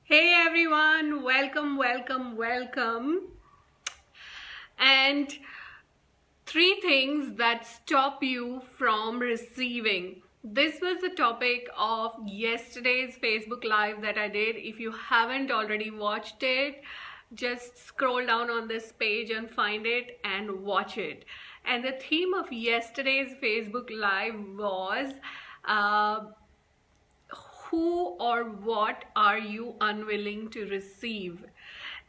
Hey everyone, welcome. And three things that stop you from receiving. This was the topic of yesterday's Facebook Live that I did. If you haven't already watched it, just scroll down on this page and find it and watch it. And the theme of yesterday's Facebook Live was who or what are you unwilling to receive?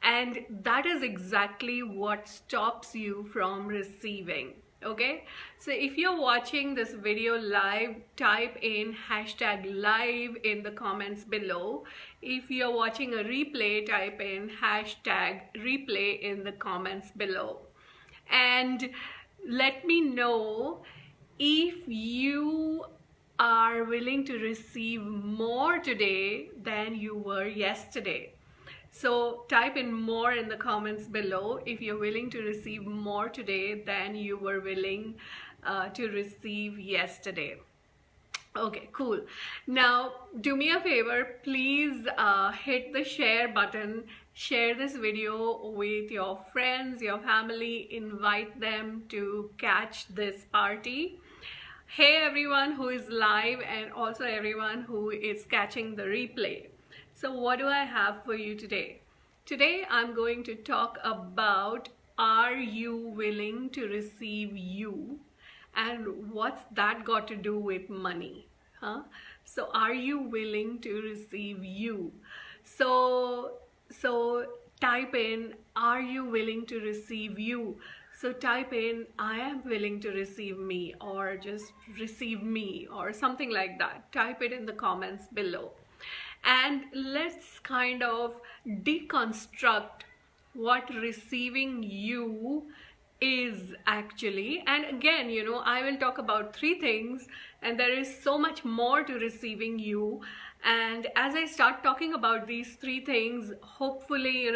And that is exactly what stops you from receiving. Okay, so if you're watching this video live, type in #live in the comments below. If you're watching a replay, type in #replay in the comments below. And let me know if you are willing to receive more today than you were yesterday. So type in more in the comments below if you're willing to receive more today than you were willing to receive yesterday. Okay, cool. Now do me a favor, please hit the share button, share this video with your friends, your family, invite them to catch this party. Hey everyone who is live and also everyone who is catching the replay. So what do I have for you today? Today I'm going to talk about, are you willing to receive you? And what's that got to do with money? So are you willing to receive you? So type in, are you willing to receive you? So type in, I am willing to receive me, or just receive me, or something like that. Type it in the comments below. And let's kind of deconstruct what receiving you is actually. And again, I will talk about three things, and there is so much more to receiving you. And as I start talking about these three things, hopefully,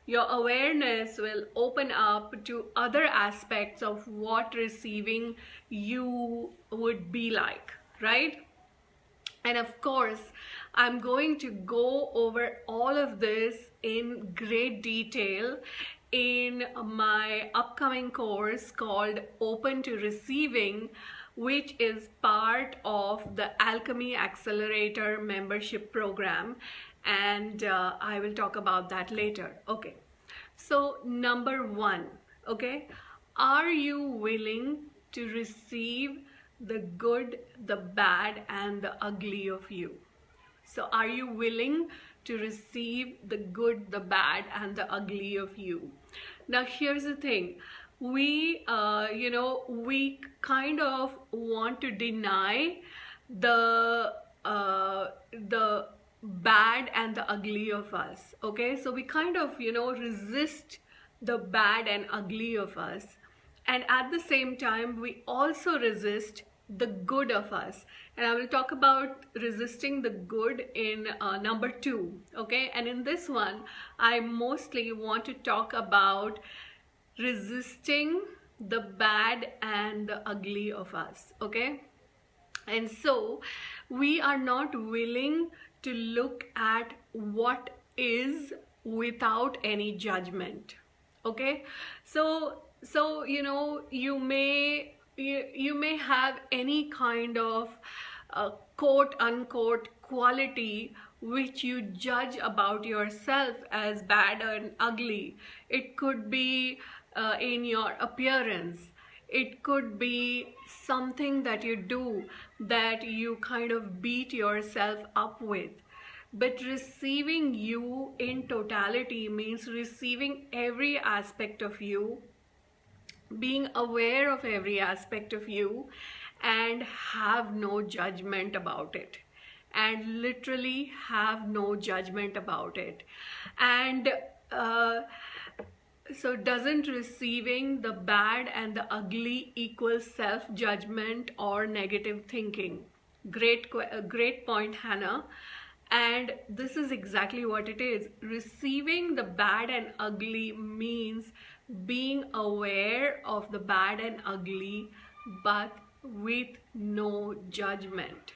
your awareness will open up to other aspects of what receiving you would be like, right? And of course, I'm going to go over all of this in great detail in my upcoming course called Open to Receiving, which is part of the Alchemy Accelerator membership program. And I will talk about that later. Okay, so number one, okay, are you willing to receive the good, the bad, and the ugly of you? So are you willing to receive the good, the bad, and the ugly of you? Now here's the thing, we kind of want to deny the bad and the ugly of us. Okay, so we kind of resist the bad and ugly of us, and at the same time we also resist the good of us. And I will talk about resisting the good in number 2. Okay, and in this one I mostly want to talk about resisting the bad and the ugly of us. Okay, and so we are not willing to look at what is without any judgment. Okay, so you may have any kind of quote unquote quality which you judge about yourself as bad and ugly. It could be in your appearance. It could be something that you do that you kind of beat yourself up with. But receiving you in totality means receiving every aspect of you, being aware of every aspect of you, and have no judgment about it. And literally have no judgment about it. And so doesn't receiving the bad and the ugly equal self-judgment or negative thinking? Great point, Hannah. And this is exactly what it is. Receiving the bad and ugly means being aware of the bad and ugly, but with no judgment.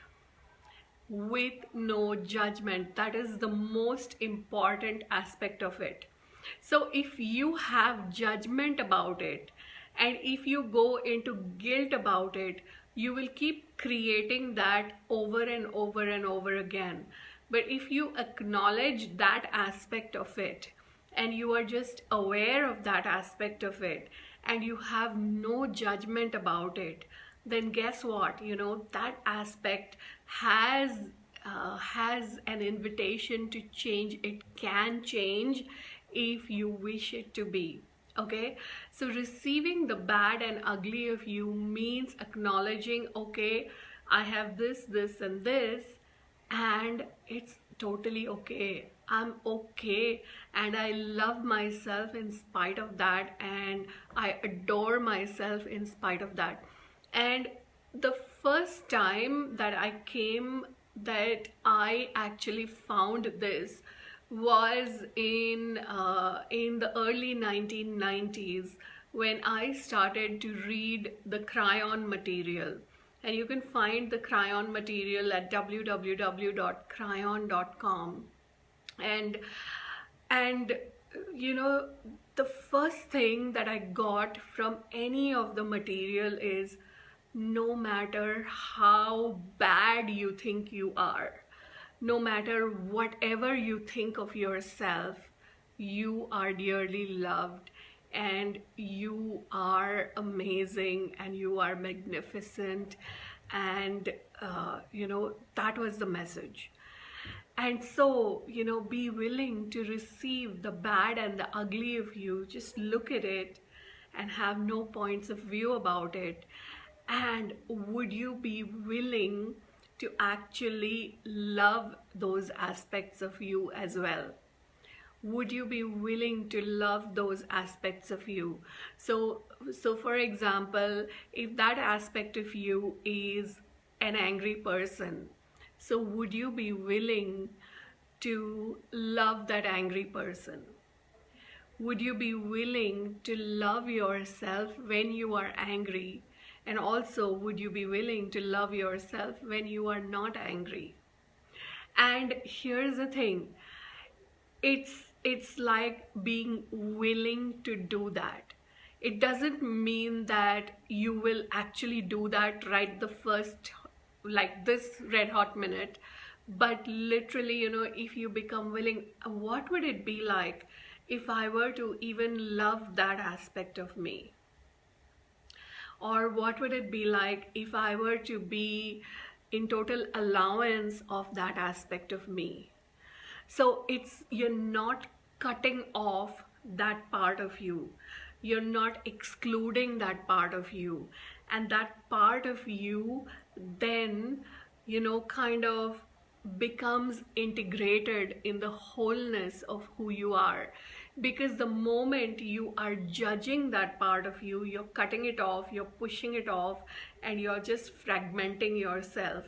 with no judgment. That is the most important aspect of it. So if you have judgment about it, and if you go into guilt about it, you will keep creating that over and over and over again. But if you acknowledge that aspect of it, and you are just aware of that aspect of it, and you have no judgment about it, then guess what? That aspect has an invitation to change. It can change if you wish it to be. Okay, so receiving the bad and ugly of you means acknowledging, okay, I have this and this, and it's totally okay. I'm okay, and I love myself in spite of that, and I adore myself in spite of that. And the first time that I actually found this was in the early 1990s, when I started to read the Cryon material. And you can find the Cryon material at www.cryon.com. And the first thing that I got from any of the material is, no matter how bad you think you are, no matter whatever you think of yourself, you are dearly loved, and you are amazing, and you are magnificent. And that was the message. And so, be willing to receive the bad and the ugly of you. Just look at it and have no points of view about it. And would you be willing to actually love those aspects of you as well? Would you be willing to love those aspects of you? So for example, if that aspect of you is an angry person, so would you be willing to love that angry person? Would you be willing to love yourself when you are angry? And also, would you be willing to love yourself when you are not angry? And here's the thing, it's like being willing to do that. It doesn't mean that you will actually do that right the first, like this red hot minute, but literally, if you become willing, what would it be like if I were to even love that aspect of me? Or what would it be like if I were to be in total allowance of that aspect of me? So you're not cutting off that part of you. You're not excluding that part of you. And that part of you then, kind of becomes integrated in the wholeness of who you are. Because the moment you are judging that part of you, you're cutting it off, you're pushing it off, and you're just fragmenting yourself.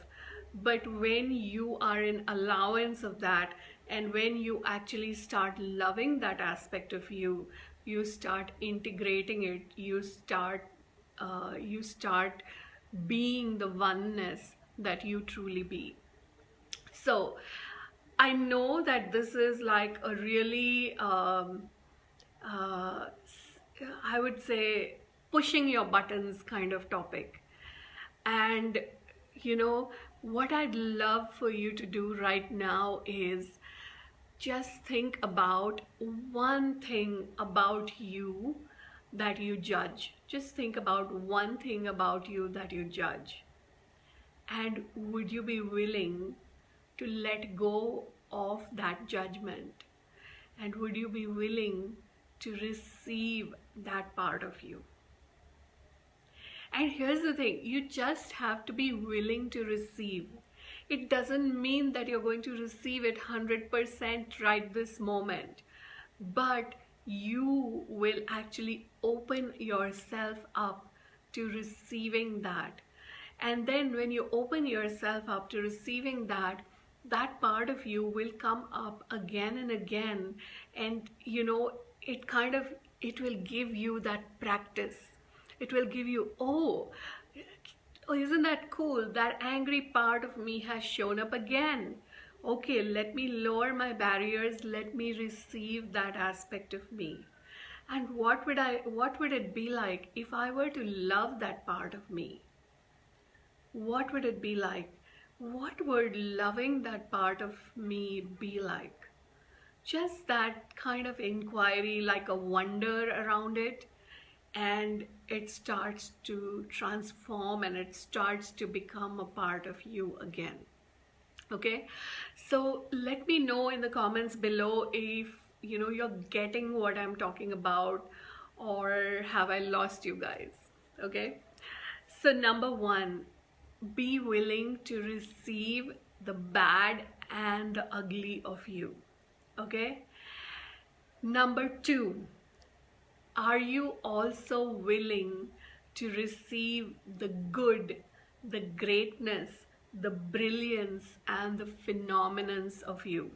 But when you are in allowance of that, and when you actually start loving that aspect of you, you start integrating it, you start being the oneness that you truly be. So I know that this is like a really, I would say, pushing your buttons kind of topic. And, what I'd love for you to do right now is just think about one thing about you that you judge. Just think about one thing about you that you judge. And would you be willing to let go of that judgment? And would you be willing to receive that part of you? And here's the thing, you just have to be willing to receive. It doesn't mean that you're going to receive it 100% right this moment, but you will actually open yourself up to receiving that. And then when you open yourself up to receiving that, that part of you will come up again and again, and it will give you that practice. It will give you, oh, Oh, isn't that cool? That angry part of me has shown up again. Okay, let me lower my barriers. Let me receive that aspect of me. And what would it be like if I were to love that part of me? What would it be like? What would loving that part of me be like? Just that kind of inquiry, like a wonder around it, and it starts to transform and it starts to become a part of you again. Okay, so let me know in the comments below if you're getting what I'm talking about, or have I lost you guys. Okay, so number one, be willing to receive the bad and the ugly of you. Okay, number two, are you also willing to receive the good, the greatness, the brilliance, and the phenomenons of you?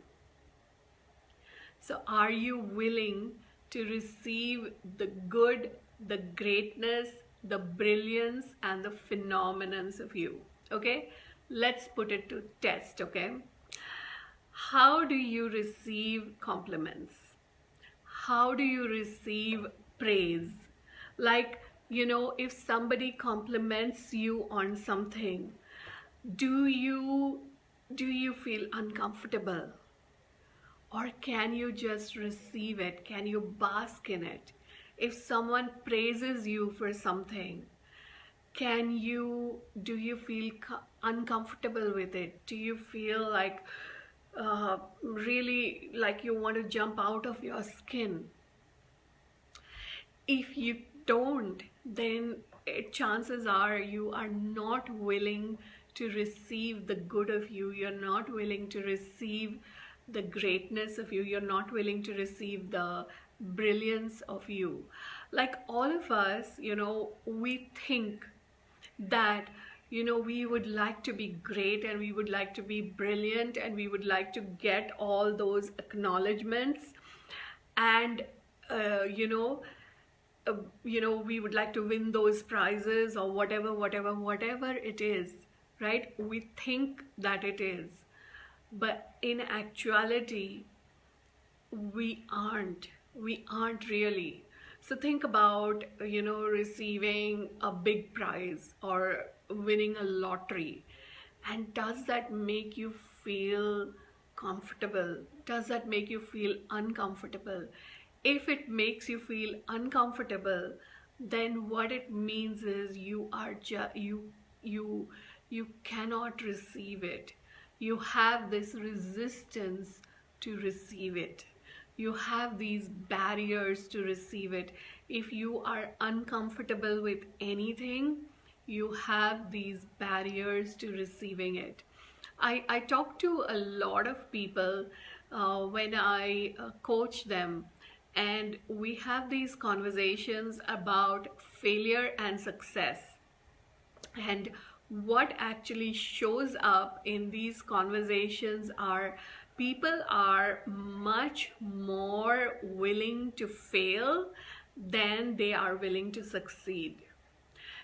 So are you willing to receive the good, the greatness, the brilliance, and the phenomenons of you? Okay, let's put it to test. Okay, how do you receive compliments? How do you receive praise? Like, if somebody compliments you on something, do you feel uncomfortable? Or can you just receive it? Can you bask in it? If someone praises you for something, do you feel uncomfortable with it? Do you feel like really like you want to jump out of your skin? If you don't, then chances are you are not willing to receive the good of you. You're not willing to receive the greatness of you. You're not willing to receive the brilliance of you. Like all of us, we think that we would like to be great, and we would like to be brilliant, and we would like to get all those acknowledgements, and we would like to win those prizes, or whatever it is, right? We think that it is, but in actuality we aren't really. So think about receiving a big prize or winning a lottery, and does that make you feel comfortable? Does that make you feel uncomfortable? If it makes you feel uncomfortable, then what it means is you cannot receive it. You have this resistance to receive it. You have these barriers to receive it. If you are uncomfortable with anything, you have these barriers to receiving it. I talk to a lot of people when I coach them, and we have these conversations about failure and success. And what actually shows up in these conversations are people are much more willing to fail than they are willing to succeed.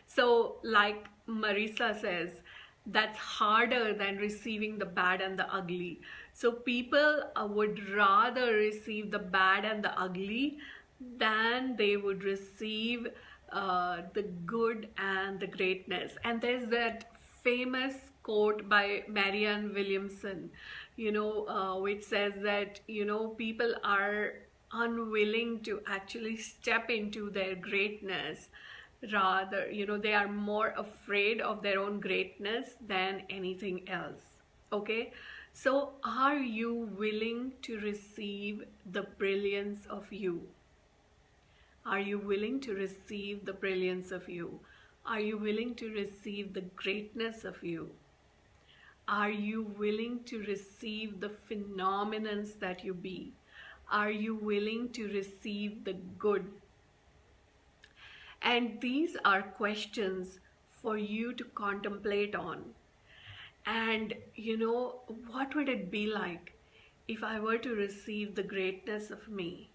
So like Marisa says, that's harder than receiving the bad and the ugly. So people would rather receive the bad and the ugly than they would receive the good and the greatness. And there's that famous quote by Marianne Williamson, which says that, people are unwilling to actually step into their greatness. Rather, they are more afraid of their own greatness than anything else. Okay, so are you willing to receive the brilliance of you? Are you willing to receive the brilliance of you? Are you willing to receive the greatness of you? Are you willing to receive the phenomenons that you be? Are you willing to receive the good? And these are questions for you to contemplate on. And what would it be like if I were to receive the greatness of me?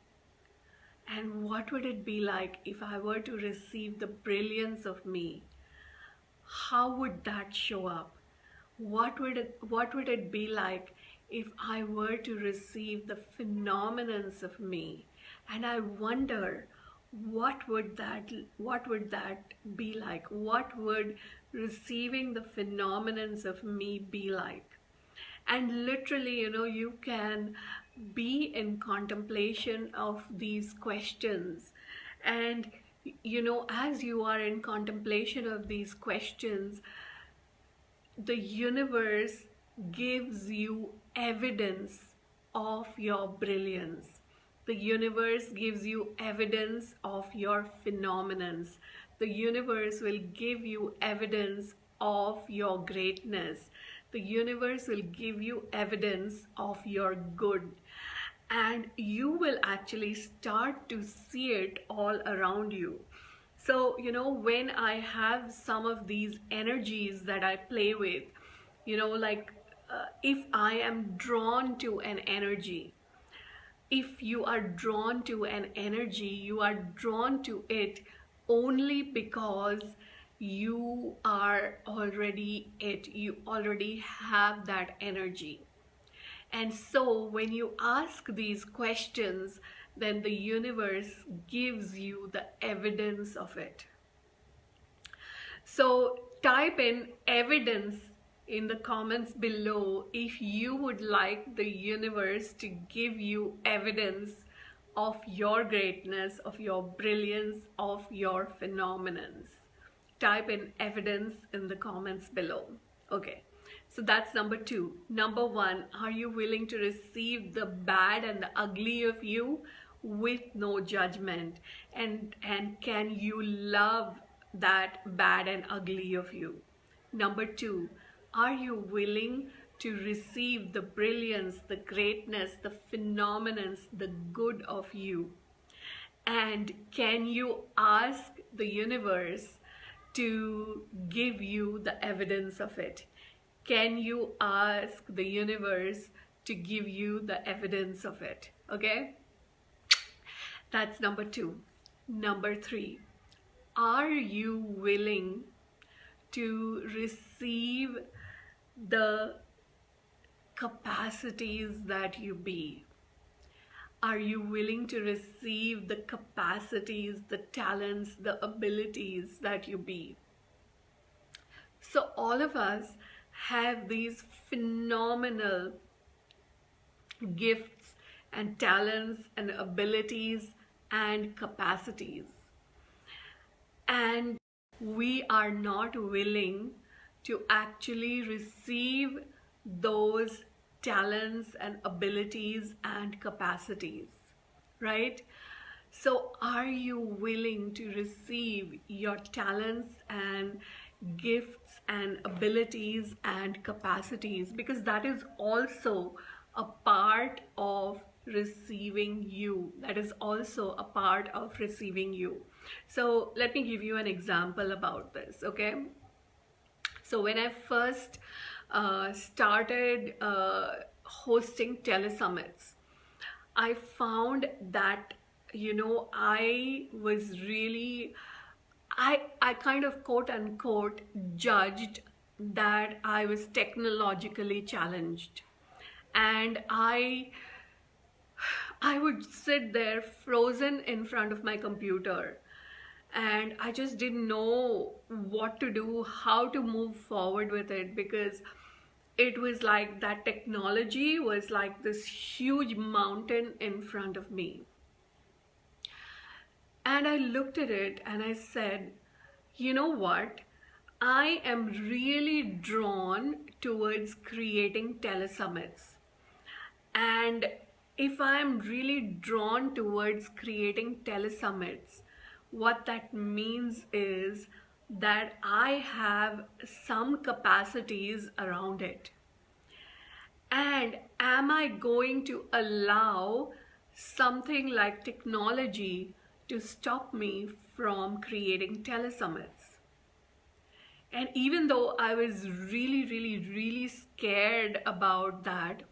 And what would it be like if I were to receive the brilliance of me? how would that show up? What would it be like if I were to receive the phenomenons of me? And I wonder, what would that be like? What would receiving the phenomenons of me be like? And literally, you can be in contemplation of these questions. And as you are in contemplation of these questions, the universe gives you evidence of your brilliance. The universe gives you evidence of your phenomenons. The universe will give you evidence of your greatness. The universe will give you evidence of your good. And you will actually start to see it all around you. So, when I have some of these energies that I play with, like if I am drawn to an energy, if you are drawn to an energy, you are drawn to it only because you are already it. You already have that energy. And so when you ask these questions, then the universe gives you the evidence of it. So type in evidence in the comments below if you would like the universe to give you evidence of your greatness, of your brilliance, of your phenomenons. Type in evidence in the comments below. Okay. So that's number 2. Number 1, are you willing to receive the bad and the ugly of you with no judgment? And can you love that bad and ugly of you? Number 2, are you willing to receive the brilliance, the greatness, the phenomenons, the good of you? And can you ask the universe to give you the evidence of it? Can you ask the universe to give you the evidence of it? Okay? That's number 2. Number 3, are you willing to receive the capacities that you be? Are you willing to receive the capacities, the talents, the abilities that you be? So all of us have these phenomenal gifts and talents and abilities and capacities. And we are not willing to actually receive those talents and abilities and capacities, right? So are you willing to receive your talents and gifts and abilities and capacities? Because that is also a part of receiving you. That is also a part of receiving you. So let me give you an example about this, okay? So when I first started hosting telesummits, I found that, I was really, I kind of quote unquote judged that I was technologically challenged. And I would sit there frozen in front of my computer, and I just didn't know what to do, how to move forward with it, because it was like that technology was like this huge mountain in front of me. And I looked at it and I said, you know what? I am really drawn towards creating telesummits. And if I'm really drawn towards creating telesummits, what that means is that I have some capacities around it. And am I going to allow something like technology to stop me from creating telesummits? And even though I was really, really, really scared about that,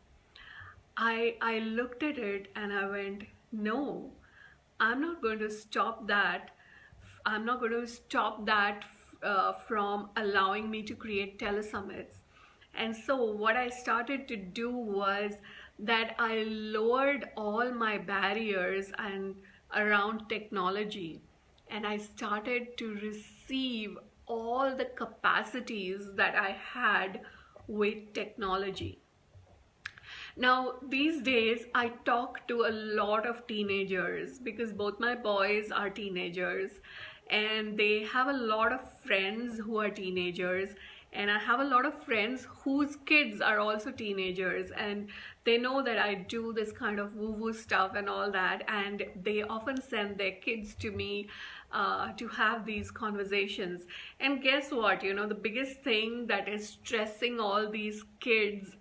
I looked at it and I went, no, I'm not going to stop that. I'm not going to stop that from allowing me to create telesummits. And so what I started to do was that I lowered all my barriers and around technology, and I started to receive all the capacities that I had with technology. Now, these days, I talk to a lot of teenagers because both my boys are teenagers, and they have a lot of friends who are teenagers, and I have a lot of friends whose kids are also teenagers, and they know that I do this kind of woo-woo stuff and all that, and they often send their kids to me to have these conversations. And guess what? You know, the biggest thing that is stressing all these kids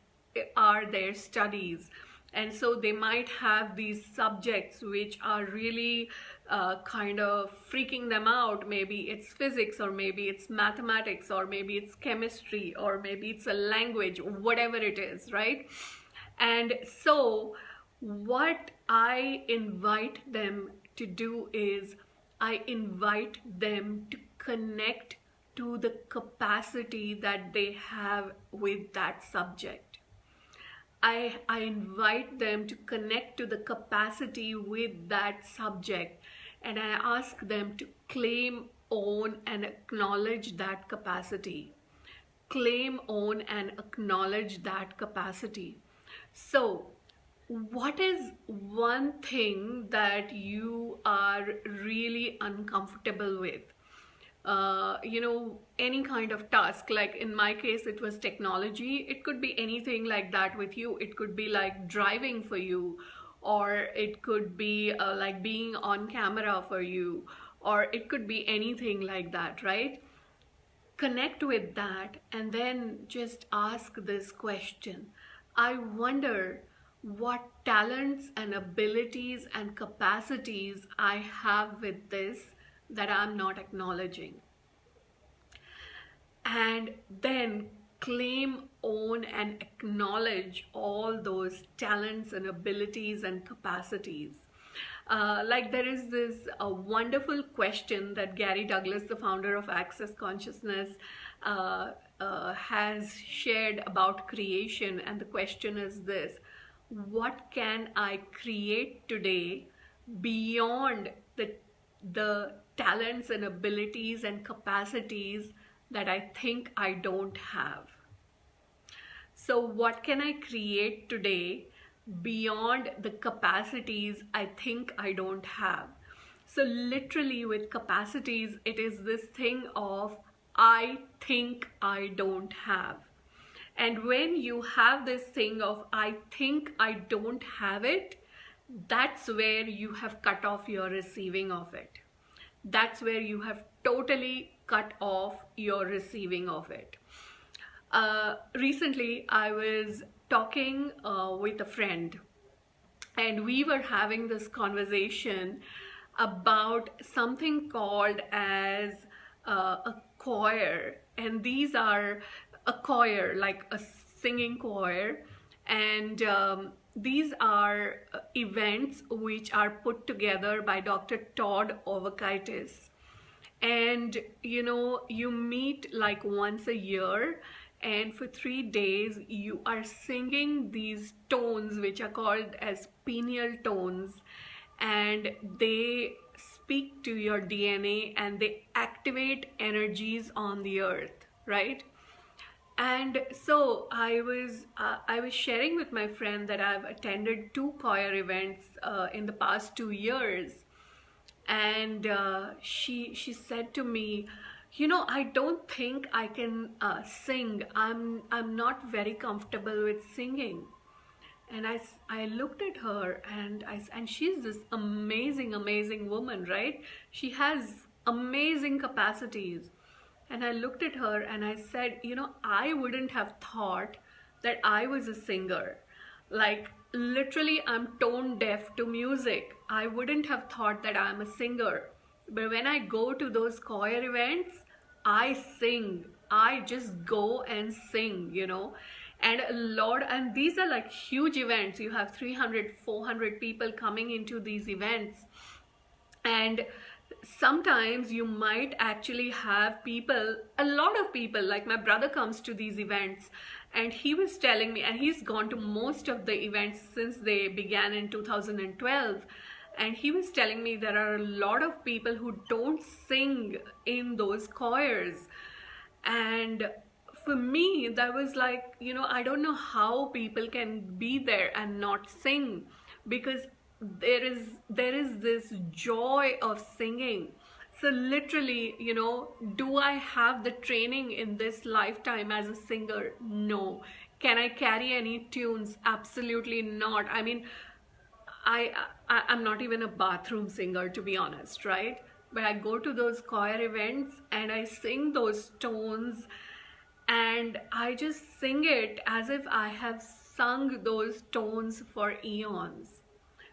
are their studies. And so they might have these subjects which are really kind of freaking them out. Maybe it's physics, or maybe it's mathematics, or maybe it's chemistry, or maybe it's a language, whatever it is, right? And so what I invite them to do is I invite them to connect to the capacity that they have with that subject. I invite them to connect to the capacity with that subject, and I ask them to claim, own, and acknowledge that capacity. Claim, own, and acknowledge that capacity. So, what is one thing that you are really uncomfortable with? You know, any kind of task. Like in my case, it was technology. It could be anything like that with you. It could be like driving for you, or it could be like being on camera for you, or it could be anything like that, right? Connect with that and then just ask this question. I wonder what talents and abilities and capacities I have with this that I'm not acknowledging. And then claim, own, and acknowledge all those talents and abilities and capacities. Like there is this wonderful question that Gary Douglas, the founder of Access Consciousness, has shared about creation. And the question is this: what can I create today beyond the talents and abilities and capacities that I think I don't have? So what can I create today beyond the capacities I think I don't have? So literally with capacities, it is this thing of I think I don't have. And when you have this thing of I think I don't have it, that's where you have cut off your receiving of it. That's where you have totally cut off your receiving of it. Recently, I was talking with a friend, and we were having this conversation about something called as a choir. And these are a choir, like a singing choir, and these are events which are put together by Dr. Todd Ovakaitis. And you know, you meet like once a year, and for 3 days you are singing these tones which are called as pineal tones, and they speak to your DNA and they activate energies on the earth, right? And so I was sharing with my friend that I've attended 2 choir events in the past 2 years, and she said to me, you know, I don't think I can sing. I'm not very comfortable with singing. And I looked at her, and she's this amazing woman, right? She has amazing capacities. And I looked at her and I said, you know, I wouldn't have thought that I was a singer. Like literally, I'm tone deaf to music. I wouldn't have thought that I'm a singer. But when I go to those choir events, I sing. I just go and sing, you know. And and these are like huge events. You have 300, 400 people coming into these events. And sometimes you might actually have people, a lot of people, like my brother comes to these events, and he was telling me, and he's gone to most of the events since they began in 2012, and he was telling me there are a lot of people who don't sing in those choirs. And for me, that was like, I don't know how people can be there and not sing, because there is this joy of singing. So literally, do I have the training in this lifetime as a singer? No. Can I carry any tunes? Absolutely not. I mean, I'm not even a bathroom singer, to be honest, right? But I go to those choir events and I sing those tones, and I just sing it as if I have sung those tones for eons.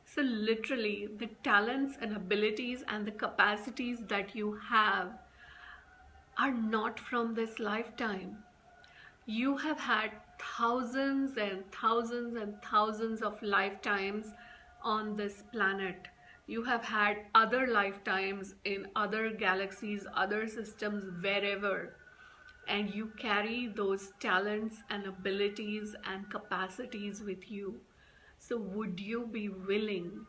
So literally, the talents and abilities and the capacities that you have are not from this lifetime. You have had thousands and thousands and thousands of lifetimes on this planet. You have had other lifetimes in other galaxies, other systems, wherever. And you carry those talents and abilities and capacities with you. So would you be willing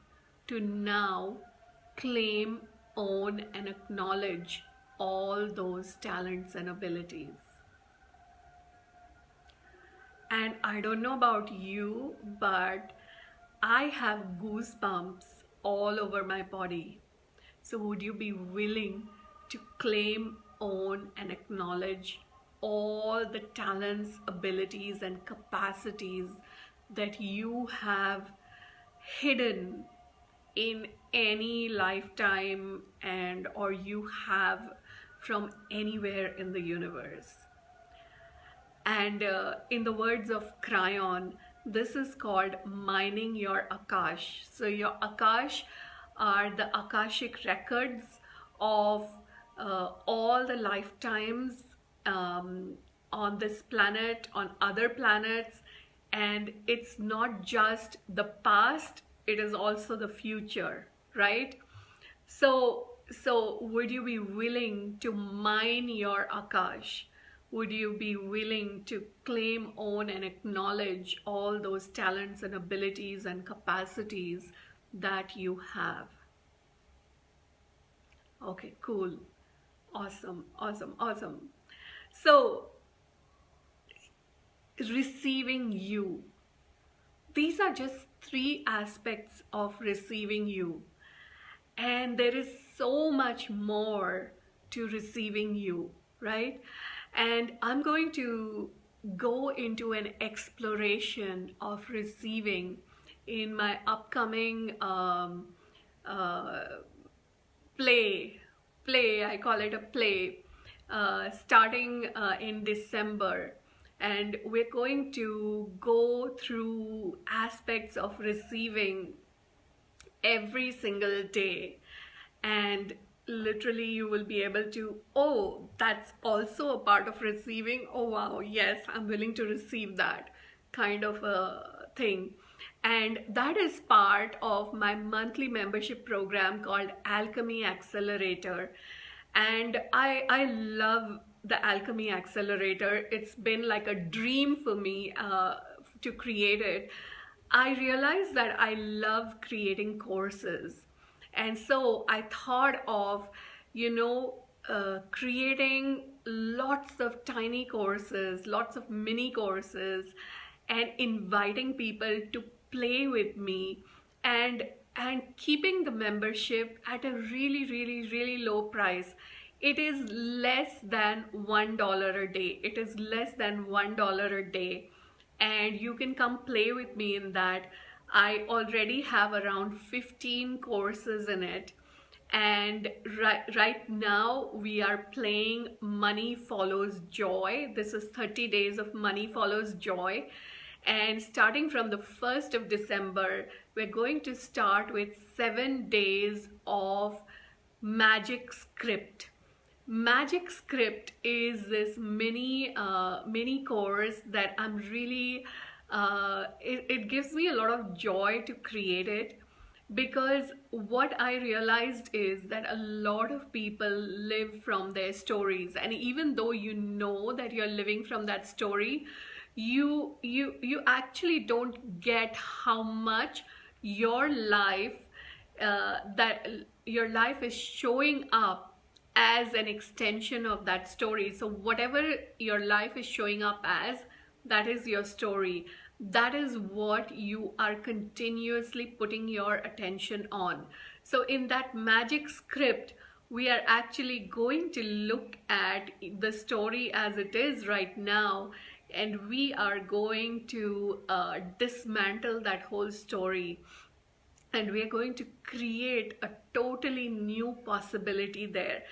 to now claim, own, and acknowledge all those talents and abilities? And I don't know about you, but I have goosebumps all over my body. So would you be willing to claim, own, and acknowledge all the talents, abilities, and capacities that you have hidden in any lifetime, and or you have from anywhere in the universe? And in the words of Cryon, this is called mining your Akash. So your Akash are the Akashic records of all the lifetimes on this planet, on other planets. And it's not just the past, it is also the future, right? So would you be willing to mine your Akash? Would you be willing to claim, own, and acknowledge all those talents and abilities and capacities that you have? Okay, cool. Awesome, awesome, awesome. So, receiving you. These are just 3 aspects of receiving you. And there is so much more to receiving you, right? And I'm going to go into an exploration of receiving in my upcoming play, I call it a play, starting in December. And we're going to go through aspects of receiving every single day. And literally you will be able to, oh, that's also a part of receiving. Oh wow, yes, I'm willing to receive that kind of a thing. And that is part of my monthly membership program called Alchemy Accelerator. And I love the Alchemy Accelerator. It's been like a dream for me to create it. I realized that I love creating courses. And so I thought of, creating lots of tiny courses, lots of mini courses, and inviting people to play with me, and keeping the membership at a really, really, really low price. It is less than $1 a day. It is less than $1 a day. And you can come play with me in that. I already have around 15 courses in it. And right now we are playing Money Follows Joy. This is 30 days of Money Follows Joy. And starting from the 1st of December, we're going to start with 7 days of Magic Script. Magic Script is this mini course that I'm really, it gives me a lot of joy to create it. Because what I realized is that a lot of people live from their stories, and even though you know that you're living from that story, you actually don't get how much your life that your life is showing up as an extension of that story. So whatever your life is showing up as, that is your story. That is what you are continuously putting your attention on. So in that magic script, we are actually going to look at the story as it is right now, and we are going to dismantle that whole story, and we are going to create a totally new possibility there,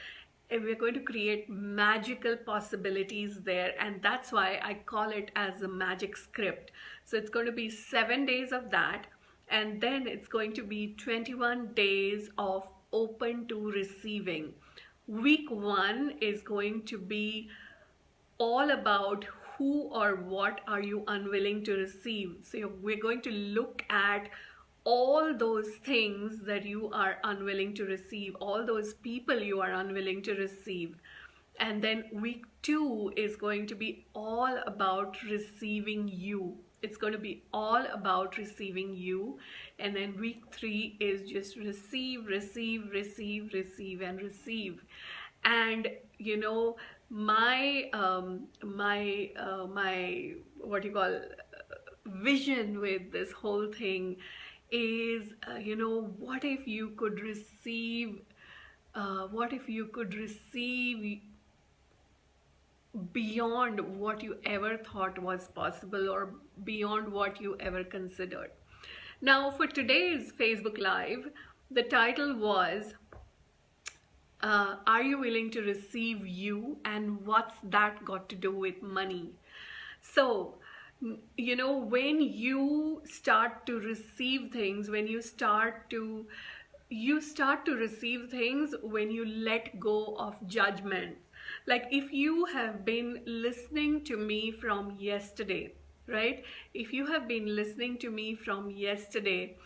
and we're going to create magical possibilities there. And that's why I call it as a magic script. So it's going to be 7 days of that, and then it's going to be 21 days of open to receiving. Week 1 is going to be all about who or what are you unwilling to receive. So we're going to look at all those things that you are unwilling to receive, all those people you are unwilling to receive. And then week 2 is going to be all about receiving you. It's going to be all about receiving you. And then week 3 is just receive, receive, receive, receive, and receive. And you know, my what you call vision with this whole thing is, you know, what if you could receive beyond what you ever thought was possible, or beyond what you ever considered. Now for today's Facebook Live, the title was are you willing to receive you, and what's that got to do with money? So you know, when you start to receive things, when you start to receive things when you let go of judgment. Like if you have been listening to me from yesterday, right? If you have been listening to me from yesterday,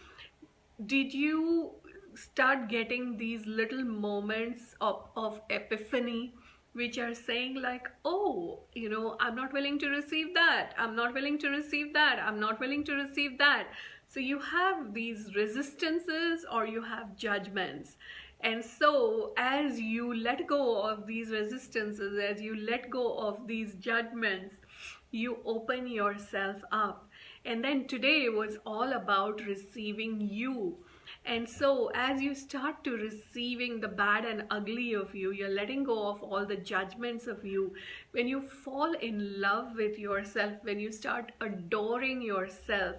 did you start getting these little moments of epiphany, which are saying like, oh, you know, I'm not willing to receive that, I'm not willing to receive that, I'm not willing to receive that. So you have these resistances, or you have judgments. And so as you let go of these resistances, as you let go of these judgments, you open yourself up. And then today was all about receiving you. And so as you start to receiving the bad and ugly of you, you're letting go of all the judgments of you. When you fall in love with yourself, when you start adoring yourself,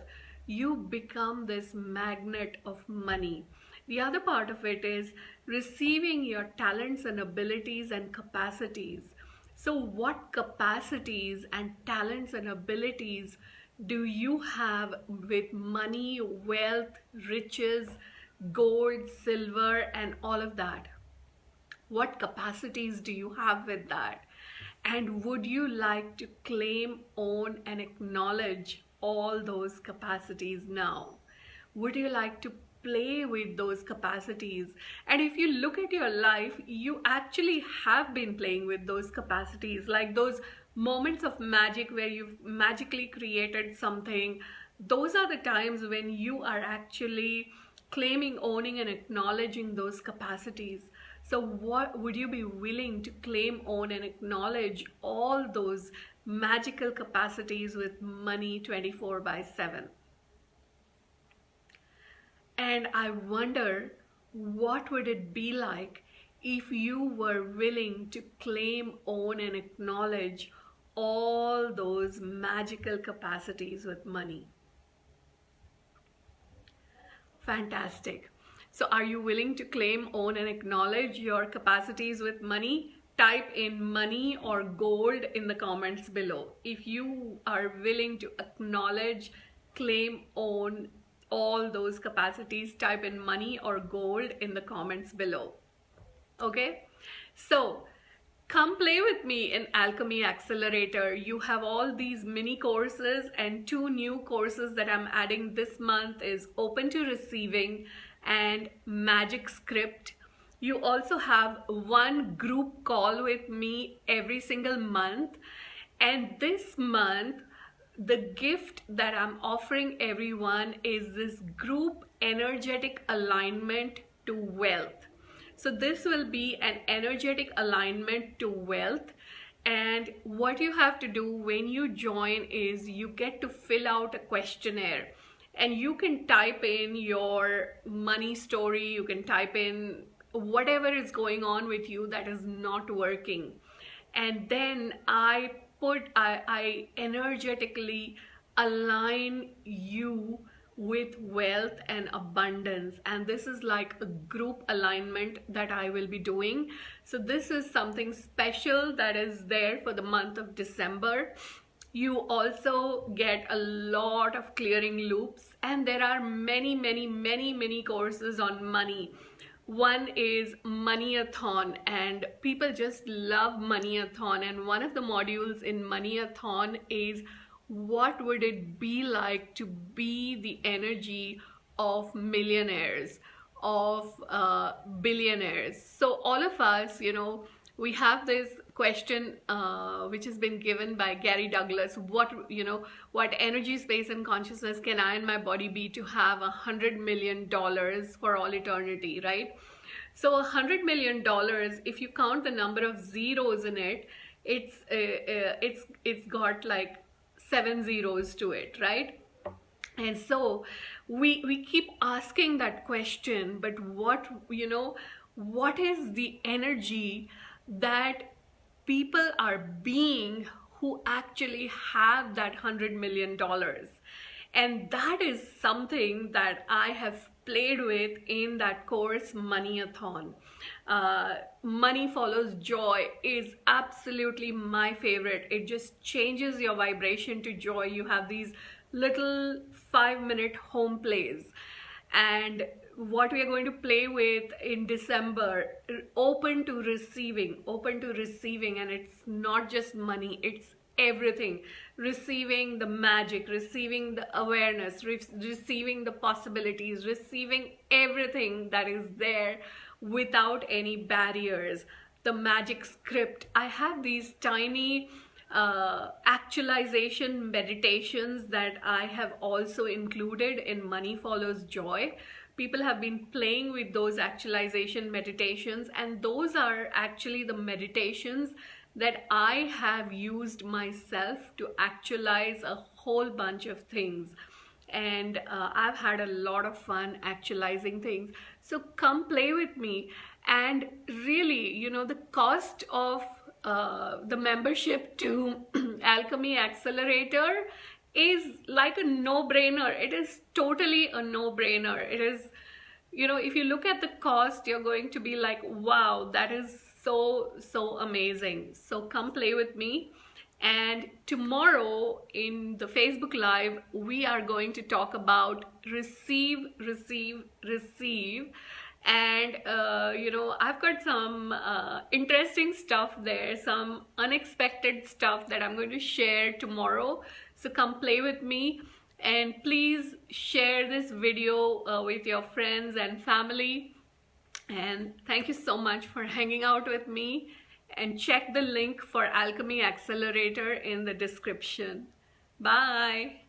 you become this magnet of money. The other part of it is receiving your talents and abilities and capacities. So what capacities and talents and abilities do you have with money, wealth, riches, gold, silver, and all of that? What capacities do you have with that? And would you like to claim, own, and acknowledge all those capacities now? Would you like to play with those capacities? And if you look at your life, you actually have been playing with those capacities, like those moments of magic where you've magically created something. Those are the times when you are actually claiming, owning, and acknowledging those capacities. So what would you be willing to claim, own, and acknowledge all those magical capacities with money 24/7? And I wonder, what would it be like if you were willing to claim, own, and acknowledge all those magical capacities with money? Fantastic. So are you willing to claim, own, and acknowledge your capacities with money? Type in money or gold in the comments below. If you are willing to acknowledge, claim, own all those capacities, type in money or gold in the comments below. Okay? So come play with me in Alchemy Accelerator. You have all these mini courses, and 2 new courses that I'm adding this month is Open to Receiving and Magic Script. You also have 1 group call with me every single month. And this month, the gift that I'm offering everyone is this group energetic alignment to wealth. So this will be an energetic alignment to wealth. And what you have to do when you join is you get to fill out a questionnaire. And you can type in your money story, you can type in whatever is going on with you that is not working. And then I energetically align you with wealth and abundance, and this is like a group alignment that I will be doing. So this is something special that is there for the month of December. You also get a lot of clearing loops, and there are many courses on money. One is Money-A-Thon, and people just love Money-A-Thon, and one of the modules in Money-A-Thon is what would it be like to be the energy of millionaires, of billionaires. So all of us, you know, we have this question which has been given by Gary Douglas: what energy, space and consciousness can I and my body be to have $100 million for all eternity, right? So $100 million, if you count the number of zeros in it, it's got like 7 zeros to it, right? And so we keep asking that question, but what is the energy that people are being who actually have that $100 million? And that is something that I have played with in that course, Money-A-Thon. Money Follows Joy is absolutely my favorite. It just changes your vibration to joy. You have these little 5-minute home plays. And what we are going to play with in December, Open to Receiving, and it's not just money, it's everything. Receiving the magic, receiving the awareness, receiving the possibilities, receiving everything that is there without any barriers. The magic script. I have these tiny actualization meditations that I have also included in Money Follows Joy. People have been playing with those actualization meditations, and those are actually the meditations that I have used myself to actualize a whole bunch of things. And I've had a lot of fun actualizing things. So come play with me. And really, you know, the cost of the membership to Alchemy Accelerator is like a no-brainer. It is totally a no-brainer. It is, you know, if you look at the cost, you're going to be like, wow, that is so amazing. So come play with me. And tomorrow in the Facebook Live, we are going to talk about receive. And you know, I've got some interesting stuff there, some unexpected stuff that I'm going to share tomorrow. So come play with me, and please share this video with your friends and family. And thank you so much for hanging out with me. And check the link for Alchemy Accelerator in the description. Bye.